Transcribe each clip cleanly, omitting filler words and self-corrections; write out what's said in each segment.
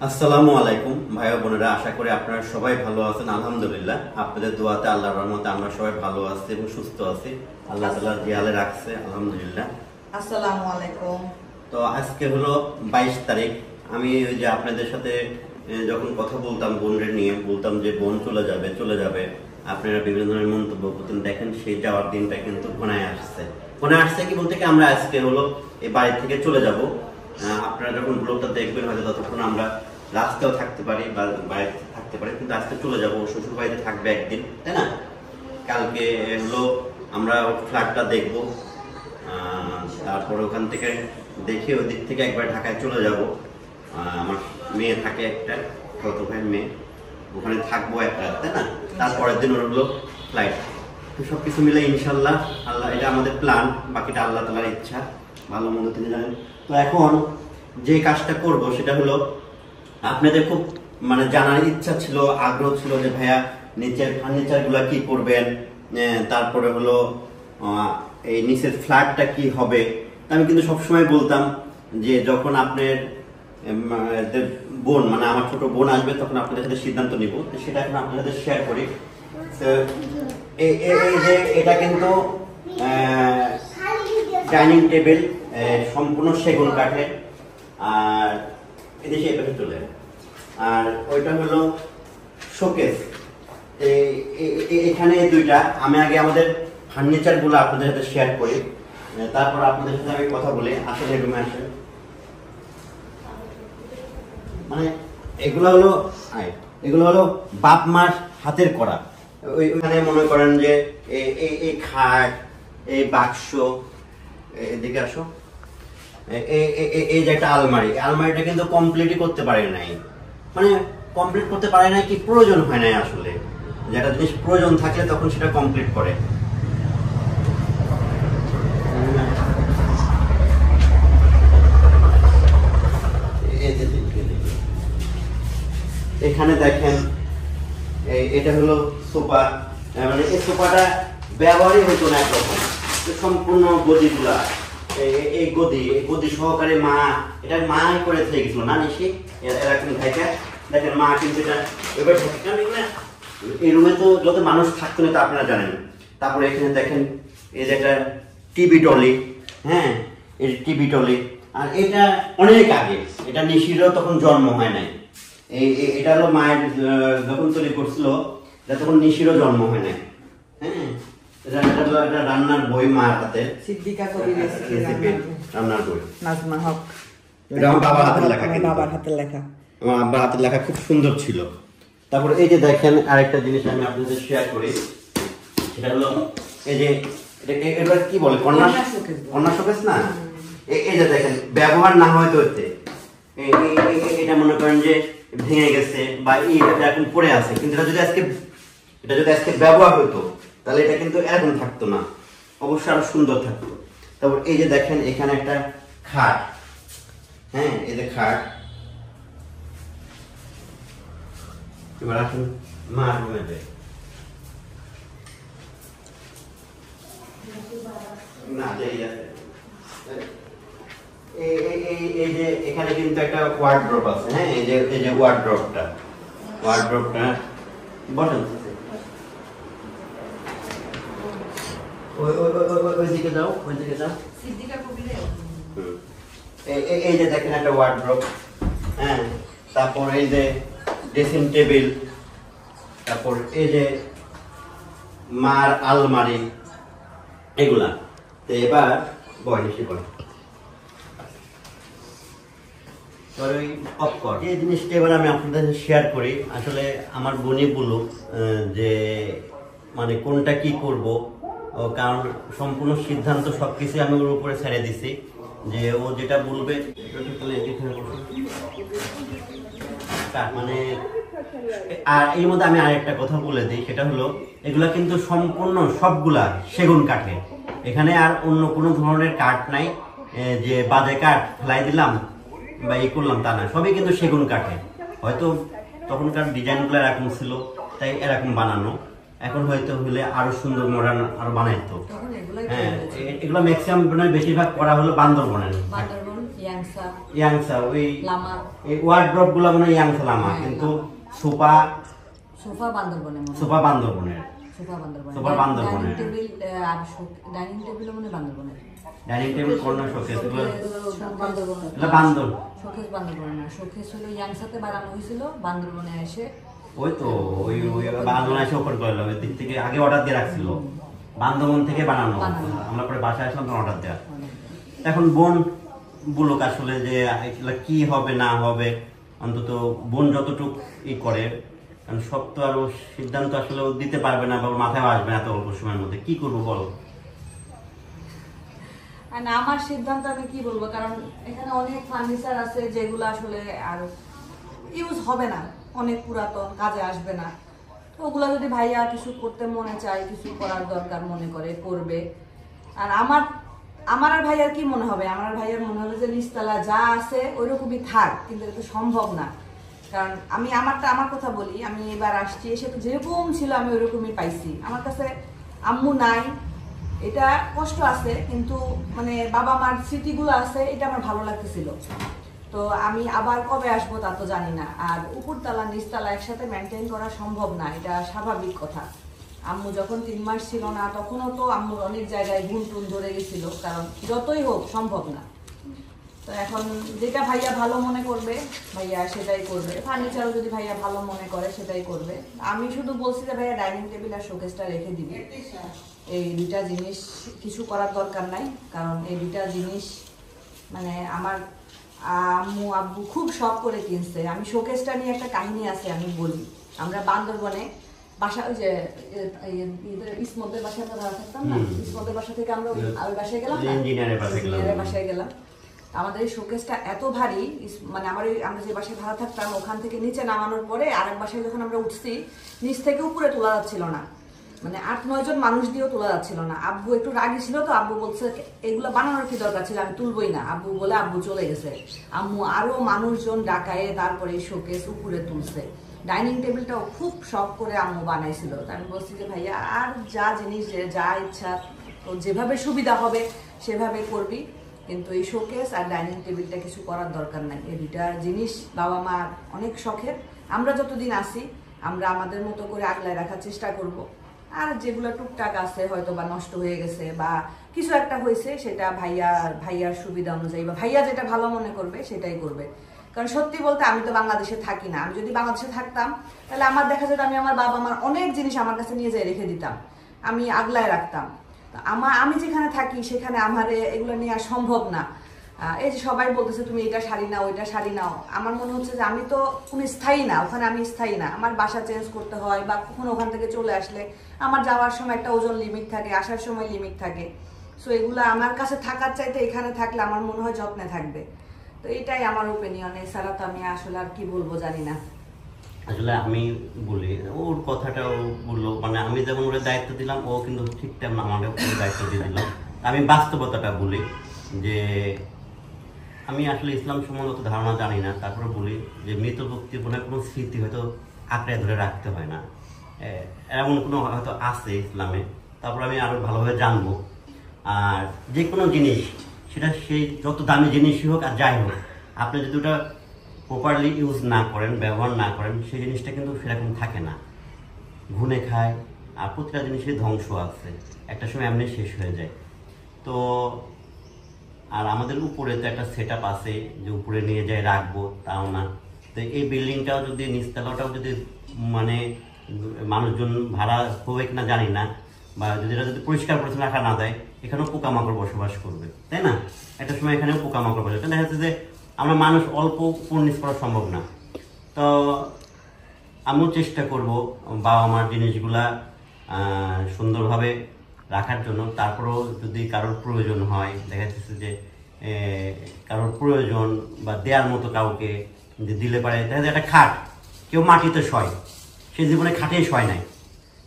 আসসালামু আলাইকুম ভাই বোনেরা, আশা করি আপনারা সবাই ভালো আছেন। আলহামদুলিল্লাহ, আপনাদের দোয়াতে আল্লাহর রহমতে আমরা সবাই ভালো আছি এবং সুস্থ আছি। আল্লাহ তাআলা জিয়ালে রাখছে, আলহামদুলিল্লাহ। আসসালামু আলাইকুম। তো আজকে হলো 22 তারিখ। আমি ওই যে আপনাদের সাথে যখন কথা বলতাম বোনদের নিয়ে, বলতাম যে বোন চলে যাবে, আপনারা বিভিন্ন ধরনের মন্তব্য করতেন। দেখেন সেই যাওয়ার দিনটা কিন্তু ঘনায় আসছে কি বলতে কি আমরা আজকে হলো এই বাড়ি থেকে চলে যাব। আপনারা যখন ব্লগটা দেখবেন হয়তো ততক্ষণ আমরা রাস্তাও থাকতে পারি বা বাড়িতে থাকতে পারি, কিন্তু আজকে চলে যাব। শ্বশুর বাড়িতে থাকবে একদিন, তাই না? কালকে হলো আমরা ফ্ল্যাটটা দেখব, তারপর ওখান থেকে দেখে ওই দিক থেকে একবার ঢাকায় চলে যাব। আমার মেয়ে থাকে একটা, ছোট ভাইয়ের মেয়ে, ওখানে থাকবো এক রাত, তাই না? তারপরের দিন ওর হলো ফ্লাইট। তো সবকিছু মিলে ইনশাল্লাহ আল্লাহ, এটা আমাদের প্ল্যান, বাকিটা আল্লাহ তাআলার ইচ্ছা, ভালো মন্দ তিনি জানেন। তো এখন যে কাজটা করব সেটা হলো, আপনাদের খুব মানে জানার ইচ্ছা ছিল, আগ্রহ ছিল যে ভাইয়া নিচের ফার্নিচার গুলা কি করবেন, তারপরে হলো এই নিচের ফ্ল্যাটটা কি হবে। আমি কিন্তু সবসময় বলতাম যে যখন আপনার বোন মানে আমার ছোট বোন আসবে তখন আপনাদের সাথে সিদ্ধান্ত নিব, সেটা এখন আপনাদের সাথে শেয়ার করি। তো এই যে এটা কিন্তু ডাইনিং টেবিল সম্পূর্ণ সেগুন কাঠের, আর এদেশে এপাশে চলে, আর ওইটা হলো শোকেস। এখানে দুইটা। আমি আগে আমাদের ফার্নিচার গুলো আপনাদের সাথে শেয়ার করি, তারপর আপনাদের সাথে আমি কথা বলি। আসলে রুমে আসেন, মানে এগুলো হলো বাপ মার হাতের করা। ওইখানে মনে করেন যে এই খাট, এই বাক্স, এদিকে আসো, এই যে একটা আলমারিটা কিন্তু কমপ্লিটই করতে পারে নাই। মানে কমপ্লিট করতে পারে নাই কি, প্রয়োজন হয় নাই আসলে। যেটা জিনিস প্রয়োজন থাকলে তখন সেটা কমপ্লিট করে। এখানে দেখেন এটা হলো সোফা, মানে এই সোফাটা ব্যবহারই হতো না একরকম, সম্পূর্ণ গদিগুলা এই গদি সহকারে মা এটা মা করে থেকে গেছিল না নিশি এরকম ভাইটা। দেখেন মা কিন্তু এটা এবার এই রুমে তো যত মানুষ থাকতো না তা আপনারা জানেন। তারপরে এখানে দেখেন এই যে একটা টিভি টলি, হ্যাঁ এই টিভি টলি। আর এটা অনেক আগে, এটা নিশিরও তখন জন্ম হয় নাই। এটা হলো মায়ের যখন তৈরি করছিল, তখন নিশিরও জন্ম হয় নাই। হ্যাঁ, এটা রান্নার বই মার হাতে, সিদ্দিকা কবির রেসিপি রান্নার বই, নাজমা হক। এটা আমার বাবার হাতের লেখা, বাবার হাতের লেখা, আমার আব্বার হাতের লেখা, খুব সুন্দর ছিল। তারপর এই যে দেখেন আরেকটা জিনিস আমি আপনাদের শেয়ার করি, সেটা হলো এই যে এটা কি বলে, কন্যা শোকেস না? এই যে দেখেন ব্যবহার না হয়তো হচ্ছে এটা মনে করেন যে ভেঙে গেছে বা এটা এখন পড়ে আছে, কিন্তু এটা যদি আজকে ব্যবহার হতো তাহলে এটা কিন্তু এরকম থাকতো না, অবশ্যই আরো সুন্দর থাকতো। তারপর এই যে দেখেন এখানে একটা খাট, হ্যাঁ এই যে খাট। এবার আসুন মা রুমে যাই। না এই যে এখানে কিন্তু একটা ওয়ার্ড্রপ আছে, হ্যাঁ এই যে ওয়ার্ড্রপটা বসেন, ওইদিকে যাও এই যে দেখেন একটা ওয়ার্ড্রপ, হ্যাঁ। তারপর এই যে ড্রেসিং টেবিল, তারপর এই যে মার আলমারি, এগুলা। তো এবার বয়সী বলে এই জিনিসটা এবার আমি আপনাদের শেয়ার করি। আসলে আমার বোনই বলুক যে মানে কোনটা কি করব, কারণ সম্পূর্ণ সিদ্ধান্ত সবকিছু আমি ওর উপরে ছেড়ে দিছি, যে ও যেটা বলবে মানে। আর এর মধ্যে আমি আরেকটা কথা বলে দিই, সেটা হলো এগুলা কিন্তু সম্পূর্ণ সবগুলা সেগুন কাঠের, এখানে আর অন্য কোনো ধরনের কাঠ নাই যে বাজে কাঠ ফেলাই দিলাম বা এই করলাম তা না, সবই কিন্তু সেগুন কাঠে। হয়তো তখনকার ডিজাইনগুলো এরকম ছিল তাই এরকম বানানো, এখন হয়তো হলে আরো সুন্দর মডার্ন আরো বানাইতো। হ্যাঁ এগুলো ম্যাক্সিমাম বেশিরভাগ করা হলো বান্দরবনের, ইয়াংসা ওই লামা এই ওয়ার্ড্রপ গুলো মানে ইয়াংসা লামা, কিন্তু সোফা বান্দরবনে সোফা বান্দরবনের ডাইনিং টেবিল মানে বান্দরবনে ডাইনিং টেবিল কর্নার শোকেস এগুলো বান্দরবনে এটা বান্দর শোকেস বান্দরবনে না, শোকেস হলো ইয়াংসাতে বানানো হয়েছিল, বান্দরবনে এসে ওই তো ওই বান্দরবনে এসে ওপেন করলো, ওই দিক থেকে আগে অর্ডার দিয়ে রাখছিল, বান্দরবন থেকে বানানো, আমরা পরে বাসায় আসলাম তো অর্ডার দেওয়া। এখন বোন বলুক আসলে যে এগুলা কি হবে না হবে, অন্তত বোন যতটুক ই করে, কারণ সব তো আরো সিদ্ধান্ত আসলে ও দিতে পারবে না বা মাথায় আসবে না এত অল্প সময়ের মধ্যে, কি করবো বলো? আমার সিদ্ধান্ত আমি কি বলবো, কারণ এখানে অনেক ফার্নিচার আছে যেগুলো আসলে আর ইউজ হবে না, অনেক পুরাতন, কাজে আসবে না। ওগুলা যদি ভাইয়া কিছু করতে মনে চায়, কিছু করার দরকার মনে করে করবে। আর আমার আর ভাইয়ার কি মনে হবে, আমার ভাইয়ার মনে হবে যে নিচতলা যা আছে ওইরকমই থাক, কিন্তু এটা তো সম্ভব না। কারণ আমি আমার কথা বলি, আমি এবার আসছি, এসে তো যেরকম ছিল আমি ওইরকমই পাইছি। আমার কাছে আম্মু নাই, এটা কষ্ট আছে, কিন্তু মানে বাবা মার স্মৃতিগুলো আছে, এটা আমার ভালো লাগতেছিল। তো আমি আবার কবে আসবো তা তো জানি না। আর উপরতলা নিচতলা একসাথে মেনটেন করা সম্ভব না, এটা স্বাভাবিক কথা। আম্মু যখন 3 মাস ছিল না তখনও তো আম্মুর অনেক জায়গায় ঘুম টুন ধরে গেছিল, কারণ যতই হোক সম্ভব না। তো এখন যেটা ভাইয়া ভালো মনে করবে ভাইয়া সেটাই করবে, ফার্নিচারও যদি ভাইয়া ভালো মনে করে সেটাই করবে। আমি শুধু বলছি যে ভাইয়া ডাইনিং টেবিল আর শোকেসটা রেখে দিবি, এই দুইটা জিনিস কিছু করার দরকার নাই। কারণ এই দুইটা জিনিস মানে আমার আম্মু আব্বু খুব শখ করে কিনছে। আমি শোকেসটা নিয়ে একটা কাহিনী আছে, আমি বলি। আমরা বান্দরবনে বাসা, ওই যে ইসমতের বাসায় আমরা ভাড়া থাকতাম না, ইসমতের বাসা থেকে আমরা ওই বাসায় গেলাম, ইঞ্জিনিয়ারের বাসায় গেলাম। আমাদের এই শোকেসটা এত ভারী, মানে আমরা যে বাসায় ভাড়া থাকতাম ওখান থেকে নিচে নামানোর পরে আরেক বাসায় যখন আমরা উঠছি, নিচ থেকে উপরে তোলা যাচ্ছিল না, মানে 8-9 জন মানুষ দিয়েও তোলা যাচ্ছিল না। আব্বু একটু রাগি ছিল, তো আব্বু বলছে এগুলো বানানোর কি দরকার ছিল, আমি তুলবই না। আব্বু বলে আব্বু চলে গেছে। আম্মু আরো মানুষজন ডাকায়ে তারপরে শোকেস উপরে তুলছে। ডাইনিং টেবিলটাও খুব শখ করে আম্মু বানাইছিল। আমি বলছি যে ভাইয়া আর যা জিনিস যা ইচ্ছা তো যেভাবে সুবিধা হবে সেভাবে করবি, কিন্তু এই শোকেস আর ডাইনিং টেবিলটা কিছু করার দরকার নাই। এই দুইটা জিনিস বাবা মার অনেক শখের। আমরা যতদিন আসি আমরা আমাদের মতো করে আগলায় রাখার চেষ্টা করব। আর যেগুলো টুকটাক আছে হয়তো বা নষ্ট হয়ে গেছে বা কিছু একটা হয়েছে, সেটা ভাইয়ার সুবিধা অনুযায়ী বা ভাইয়া যেটা ভালো মনে করবে সেটাই করবে। কারণ সত্যি বলতে আমি তো বাংলাদেশে থাকি না। আমি যদি বাংলাদেশে থাকতাম তাহলে আমার দেখা যেত আমি আমার বাবা মার অনেক জিনিস আমার কাছে নিয়ে যেয়ে রেখে দিতাম, আমি আগলায় রাখতাম। আমি যেখানে থাকি সেখানে আমার এগুলো নেওয়া সম্ভব না। এই যে সবাই বলতেছে তুমি এটা শাড়ি নাও ওইটা শাড়ি নাও, আমার মনে হচ্ছে যে আমি তো কোনো স্থায়ী না, ওখানে আমি স্থায়ী না। আমার বাসা চেঞ্জ করতে হয় বা কখনো ওখান থেকে চলে আসলে আমার যাওয়ার সময় একটা ওজন লিমিট থাকে, আসার সময় লিমিট থাকে। সো এগুলো আমার কাছে থাকার চাইতে এখানে থাকলে আমার মনে হয় যত্নে থাকবে। তো এটাই আমার ওপিনিয়ন। এছাড়া তো আমি আসলে আর কি বলবো জানি না। আসলে আমি বলি, ওর কথাটাও বললো, মানে আমি যেমন ওর দায়িত্ব দিলাম ও কিন্তু ঠিক তেমন আমাদের দায়িত্ব দিয়ে দিল। আমি বাস্তবতাটা বলি যে আমি আসলে ইসলাম সম্বন্ধে অত ধারণা জানি না, তারপরে বলি যে মৃত ব্যক্তির কোনো স্মৃতি হয়তো আঁকড়ে ধরে রাখতে হয় না, এমন কোনো হয়তো আছে ইসলামে। তারপর আমি আরো ভালোভাবে জানবো। আর যে কোনো জিনিস সেটা সেই যত দামি জিনিসই হোক আর যাই হোক, আপনি যদি ওটা প্রপারলি ইউজ না করেন, ব্যবহার না করেন, সেই জিনিসটা কিন্তু সেরকম থাকে না, ঘুনে খায়। আর প্রতিটা জিনিসের ধ্বংস আছে, একটা সময় এমনি শেষ হয়ে যায়। তো আর আমাদের উপরে তো একটা সেট আপ আছে যে উপরে নিয়ে যাই রাখবো, তাও না। তো এই বিল্ডিংটাও যদি নিচতলাটাও যদি মানে মানুষজন ভাড়া হবে কিনা জানি না, বা যদি এটা যদি পরিষ্কার পরিচ্ছন্ন রাখা না যায়, এখানেও পোকামাকড় বসবাস করবে, তাই না? একটা সময় এখানেও পোকামাকড় বসে, দেখা যাচ্ছে যে আমরা মানুষ অল্প পরিণিস করা সম্ভব না। তো আমিও চেষ্টা করব বাবা মার জিনিসগুলা সুন্দরভাবে রাখার জন্য। তারপরেও যদি কারোর প্রয়োজন হয়, দেখা যাচ্ছে যে কারোর প্রয়োজন বা দেওয়ার মতো কাউকে যে দিলে পারে, দেখা যায় একটা খাট, কেউ মাটিতে শয়, সে জীবনে খাটেই শয় নাই,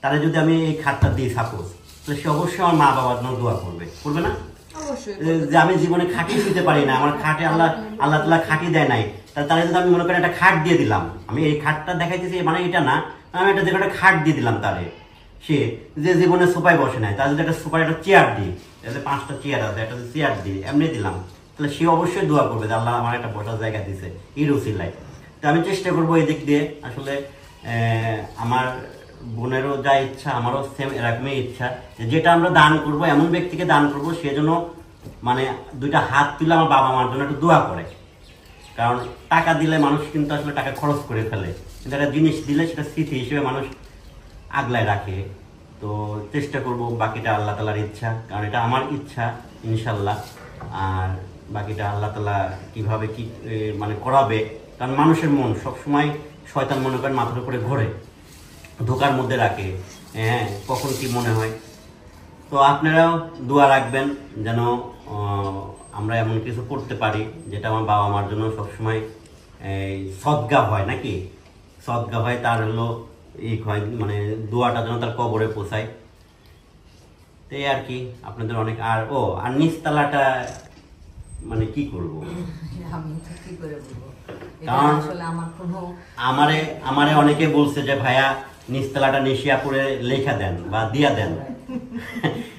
তাহলে যদি আমি এই খাটটা দিই সাপোজ, তো সে অবশ্যই আমার মা বাবার জন্য দোয়া করবে না? যে আমি জীবনে খাটিয়ে দিতে পারি না, আমার খাটে আল্লাহ তাআলা খাটিয়ে দেয় নাই, তাহলে যদি আমি মনে করি একটা খাট দিয়ে দিলাম, আমি এই খাটটা দেখাইতেছি মানে এটা না, আমি একটা যে একটা খাট দিয়ে দিলাম, তাহলে সে যে জীবনে সোফায় বসে নাই, তার যদি একটা সোফার একটা চেয়ার দিই, 5টা চেয়ার আছে, একটা চেয়ার দিই, এমনি দিলাম, তো তাহলে সে অবশ্যই দোয়া করবে যে আল্লাহ আমার একটা বসার জায়গা দিছে এই রসিলায়। তো আমি চেষ্টা করবো এই দিক দিয়ে আসলে আমার বোনেরও যা ইচ্ছা আমারও সেম এরকমই ইচ্ছা যে যেটা আমরা দান করব এমন ব্যক্তিকে দান করব সে যেন মানে দুইটা হাত তুলে আমার বাবা মার জন্য একটু দোয়া করে। কারণ টাকা দিলে মানুষ কিন্তু আসলে টাকা খরচ করে ফেলে, কিন্তু একটা জিনিস দিলে সেটা স্মৃতি হিসেবে মানুষ আগলায় রাখে। তো চেষ্টা করব, বাকিটা আল্লাহ তাআলার ইচ্ছা, কারণ এটা আমার ইচ্ছা ইনশাল্লাহ। আর বাকিটা আল্লাহ তাআলা কিভাবে কি মানে করাবে, কারণ মানুষের মন সবসময় শয়তান মনে করেন মাথার উপরে ঘোরে, ধোকার মধ্যে রাখে, হ্যাঁ কখন কি মনে হয়। তো আপনারাও দোয়া রাখবেন যেন আমরা এমন কিছু করতে পারি যেটা আমার বাবা মার জন্য সবসময় সদগা হয়, নাকি সদগা হয়, তার হলো হয় মানে দোয়াটা যেন তার কবরে পৌঁছায়। তো এই আর কি আপনাদের অনেক। আর আর নিচতলাটা মানে কি করব আমি তো কি করে বলবো, কারণ আসলে আমার কোনো আমারে অনেকে বলছে যে ভাইয়া নিচতলাটা নিশিয়াপুরে লেখা দেন বা দিয়া দেন।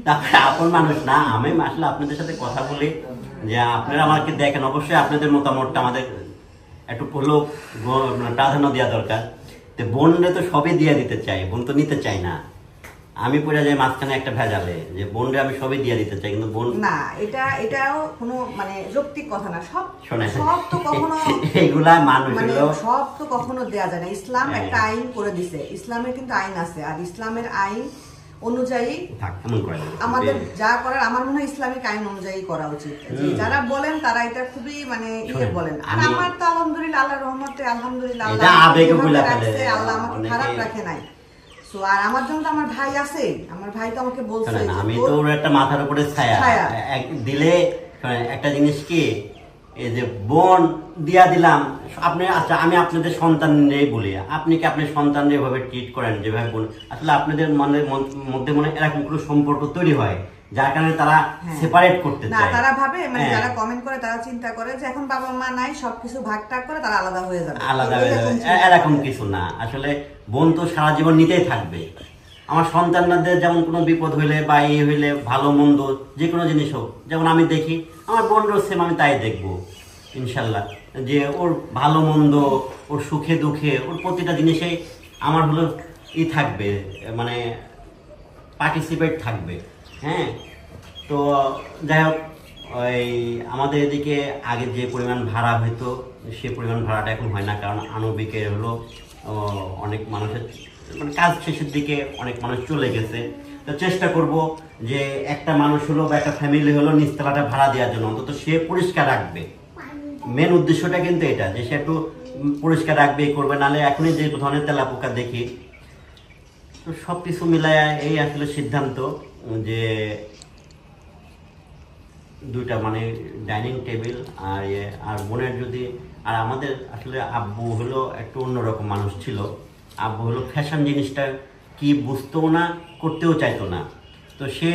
তারপরে আপন মানুষ না, আমি আসলে আপনাদের সাথে কথা বলি যে আপনারা আমাকে দেখেন, অবশ্যই আপনাদের মতামতটা আমাদের একটু হলেও প্রাধান্য দেওয়া দরকার। তো বোনরে তো সবই দিয়ে দিতে চাই, বোন তো নিতে চাই না। আমি পড়ে যাই মাঝখানে একটা ভেজালে যে বোনরে আমি সবই দিয়ে দিতে চাই, কিন্তু বোন না, এটাও কোনো মানে যৌক্তিক কথা না। সব তো কখনো এগুলা মানুষ মানে সব তো কখনো দেয়া যায় না। ইসলাম একটা আইন করে দিছে, ইসলামের কিন্তু আইন আছে, আর ইসলামের আইন অনুযায়ী আমাদের যা করার আমার মনে হয় ইসলামিক আইন অনুযায়ী করা উচিত। যারা বলেন তারা এটা খুবই মানে বলেন। আর আমার তো আলহামদুলিল্লাহ আল্লাহর রহমতে আলহামদুলিল্লাহ আল্লাহ আমাকে খারাপ রাখে নাই। সো আর আমার জন্য তো আমার ভাই আছে, আমার ভাই তো আমাকে বলছে আমি তো ওর একটা মাথার উপরে ছায়া দিলে একটা জিনিস কি এই যে বোন দিয়া দিলাম আপনি। আচ্ছা আমি আপনাদের সন্তান নিয়ে বলি, আপনি কি আপনার সন্তান এভাবে ট্রিট করেন যেভাবে বোন? আসলে আপনাদের মধ্যে মনে এরকম কোনো সম্পর্ক তৈরি হয় যার কারণে তারা সেপারেট করতে চায়। তারা ভাবে মানে যারা কমেন্ট করে তারা চিন্তা করে যে এখন বাবা মা নাই, সবকিছু ভাগ টাগ করে তারা আলাদা হয়ে যাবে, এরকম কিছু না। আসলে বোন তো সারা জীবন নিতেই থাকবে। আমার সন্তানদের যেমন কোনো বিপদ হইলে বা এই হইলে ভালো মন্দ যে কোনো জিনিস হোক, যেমন আমি দেখি আমার বোনরও সেম আমি তাই দেখবো ইনশাল্লাহ, যে ওর ভালো মন্দ ওর সুখে দুঃখে ওর প্রতিটা জিনিসেই আমার হলো থাকবে, মানে পার্টিসিপেট থাকবে। হ্যাঁ, তো যাই হোক, ওই আমাদের এদিকে আগে যে পরিমাণ ভাড়া হইতো সে পরিমাণ ভাড়াটা এখন হয় না, কারণ আণবিকের হলো অনেক মানুষের মানে কাজ শেষের দিকে অনেক মানুষ চলে গেছে। তো চেষ্টা করব যে একটা মানুষ হলো বা একটা ফ্যামিলি হলো নিচতলাটা ভাড়া দেওয়ার জন্য অন্তত সে পরিষ্কার রাখবে। মেন উদ্দেশ্যটা কিন্তু এটা যে সে একটু পরিষ্কার রাখবে করবে, নাহলে এখনই যে ধরনের তেলাপোকা দেখি। তো সব কিছু মিলায় এই আসলে সিদ্ধান্ত যে দুইটা মানে ডাইনিং টেবিল আর বোনের যদি, আর আমাদের আসলে আব্বু হলো একটু অন্যরকম মানুষ ছিল। আব্বু হলো ফ্যাশন জিনিসটা কি বুঝতো না, করতেও চাইতো না। তো সে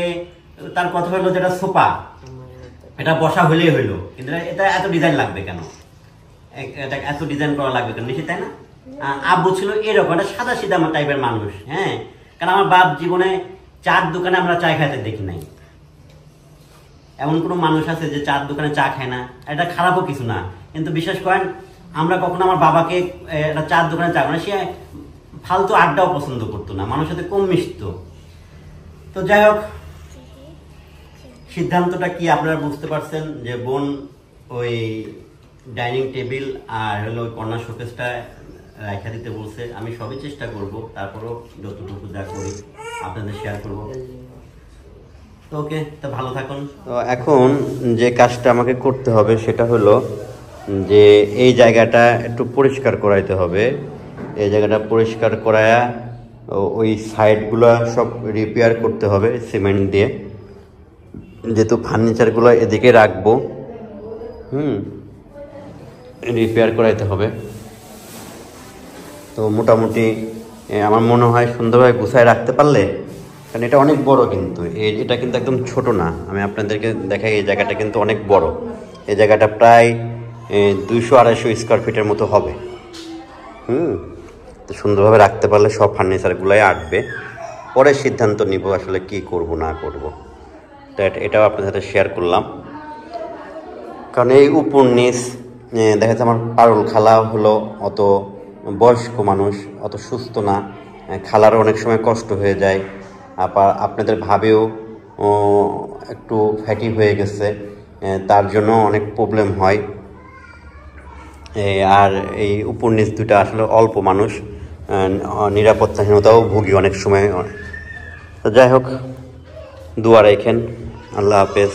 তার কথা হলো যেটা সোফা এটা বসা হলেই হইলো, কিন্তু এটা এত ডিজাইন লাগবে কেন, এটা এত ডিজাইন করা লাগবে কেন নিশ্চিত, তাই না? আব্বু ছিল এরকম একটা সাদা সিধা টাইপের মানুষ। হ্যাঁ, কারণ আমার বাপ জীবনে চার দোকানে আমরা চা খাইতে দেখি নাই। এমন কোনো মানুষ আছে যে চার দোকানে চা খায় না? এটা খারাপও কিছু না, কিন্তু বিশেষ করেন আমরা কখনো আমার বাবাকে একটা চার দোকানে চা খায় না, সে ফালতু আড্ডাও পছন্দ করতো না, মানুষের সাথে কম মিশতো। তো যাই হোক, সিদ্ধান্তটা কি আপনারা বুঝতে পারছেন যে বোন ওই ডাইনিং টেবিল আর হলো কর্নার শোকেসটা রাখা দিতে বলছে। আমি সবই চেষ্টা করব, তারপরও যতটুকু যা করি আপনাদের শেয়ার করব। তো ওকে, তো ভালো থাকুন। তো এখন যে কাজটা আমাকে করতে হবে সেটা হলো যে এই জায়গাটা একটু পরিষ্কার করাইতে হবে। এই জায়গাটা পরিষ্কার করায়া ওই সাইডগুলো সব রিপেয়ার করতে হবে সিমেন্ট দিয়ে, যেহেতু ফার্নিচারগুলো এদিকে রাখবো। রিপেয়ার করাইতে হবে। তো মোটামুটি আমার মনে হয় সুন্দরভাবে গুছায় রাখতে পারলে, কারণ এটা অনেক বড়, কিন্তু এটা কিন্তু একদম ছোট না। আমি আপনাদেরকে দেখাই, এই জায়গাটা কিন্তু অনেক বড়। এই জায়গাটা প্রায় 200-250 স্কোয়ার ফিটের মতো হবে। তো সুন্দরভাবে রাখতে পারলে সব ফার্নিচারগুলোই আটবে। পরে সিদ্ধান্ত নিব আসলে কি করব না করব। তো এটাও আপনাদের সাথে শেয়ার করলাম। কারণ এই উপর নিচ দেখা যাচ্ছে আমার পারুল খালা হলো অত বয়স্ক মানুষ, অত সুস্থ না, খালার অনেক সময় কষ্ট হয়ে যায়। আবার আপনাদের ভাবেও একটু ফ্যাটি হয়ে গেছে, তার জন্য অনেক প্রবলেম হয়। আর এই উপর নিচ দুটা আসলে অল্প মানুষ, নিরাপত্তাহীনতাও ভুগি অনেক সময়। তো যাই হোক, দোয়া রাখেন। আল্লাহ হাফেজ।